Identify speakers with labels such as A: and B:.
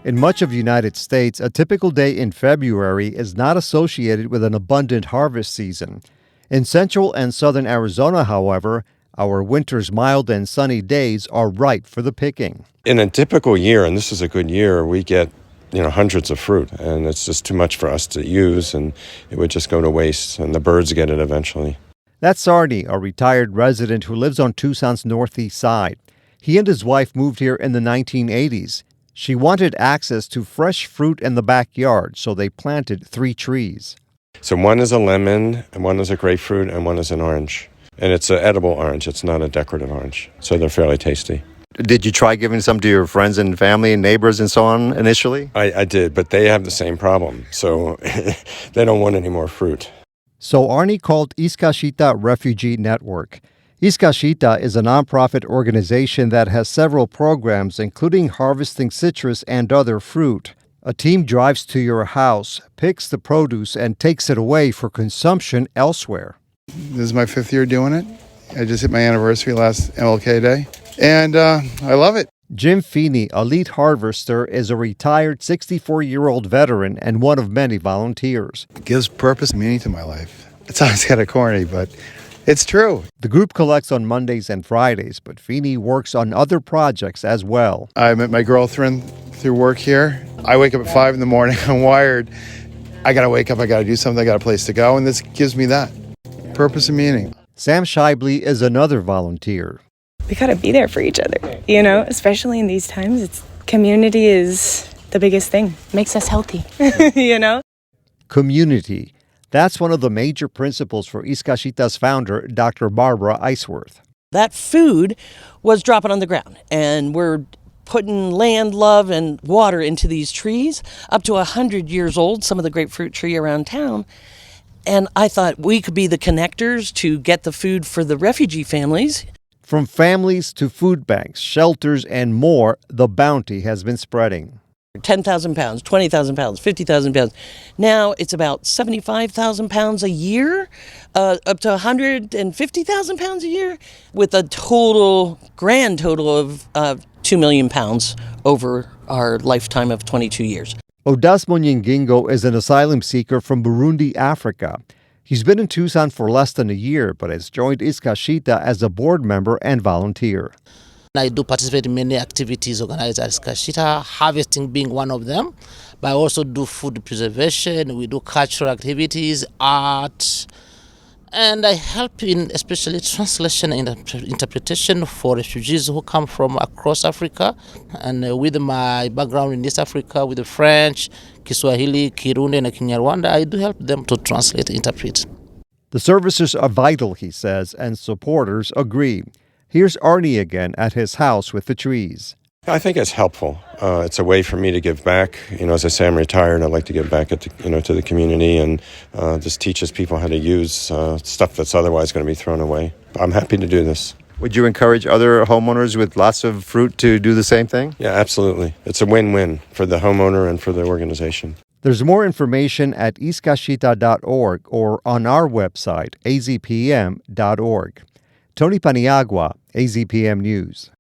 A: In much of the United States, a typical day in February is not associated with an abundant harvest season. In central and southern Arizona, however, our winter's mild and sunny days are ripe for the picking.
B: In a typical year, and this is a good year, we get hundreds of fruit, and it's just too much for us to use, and it would just go to waste, and the birds get it eventually.
A: That's Arnie, a retired resident who lives on Tucson's northeast side. He and his wife moved here in the 1980s. She wanted access to fresh fruit in the backyard, so they planted 3 trees.
B: So one is a lemon, and one is a grapefruit, and one is an orange. And it's an edible orange. It's not a decorative orange. So they're fairly tasty.
A: Did you try giving some to your friends and family and neighbors and so on initially?
B: I did, but they have the same problem. So they don't want any more fruit.
A: So Arnie called Iskashitaa Refugee Network. Iskashitaa is a nonprofit organization that has several programs, including harvesting citrus and other fruit. A team drives to your house, picks the produce, and takes it away for consumption elsewhere.
C: This is my 5th year doing it. I just hit my anniversary last MLK Day, and I love it.
A: Jim Feeney, a lead harvester, is a retired 64-year-old veteran and one of many volunteers.
C: It gives purpose and meaning to my life. It sounds kind of corny, but it's true.
A: The group collects on Mondays and Fridays, but Feeney works on other projects as well.
C: I met my girlfriend through work here. I wake up at 5 in the morning. I'm wired. I got to wake up. I got to do something. I got a place to go, and this gives me that purpose and meaning.
A: Sam Shibley is another volunteer.
D: We got to be there for each other, especially in these times. Community is the biggest thing. Makes us healthy,
A: Community. That's one of the major principles for Iskashitaa's founder, Dr. Barbara Iceworth.
E: That food was dropping on the ground, and we're putting land, love, and water into these trees, up to 100 years old, some of the grapefruit tree around town. And I thought we could be the connectors to get the food for the refugee families.
A: From families to food banks, shelters, and more, the bounty has been spreading.
E: 10,000 pounds, 20,000 pounds, 50,000 pounds. Now it's about 75,000 pounds a year, up to 150,000 pounds a year, with a grand total of 2 million pounds over our lifetime of 22 years.
A: Odasmo Nyingingo is an asylum seeker from Burundi, Africa. He's been in Tucson for less than a year, but has joined Iskashitaa as a board member and volunteer.
F: I do participate in many activities organized at Iskashitaa, harvesting being one of them. But I also do food preservation, we do cultural activities, art, and I help in especially translation and interpretation for refugees who come from across Africa. And with my background in East Africa, with the French, Kiswahili, Kirundi, and Kinyarwanda, I do help them to translate and interpret.
A: The services are vital, he says, and supporters agree. Here's Arnie again at his house with the trees.
B: I think it's helpful. It's a way for me to give back. As I say, I'm retired. I'd like to give back to the community, and just teaches people how to use stuff that's otherwise going to be thrown away. I'm happy to do this.
A: Would you encourage other homeowners with lots of fruit to do the same thing?
B: Yeah, absolutely. It's a win-win for the homeowner and for the organization.
A: There's more information at iskashitaa.org or on our website, azpm.org. Tony Paniagua, AZPM News.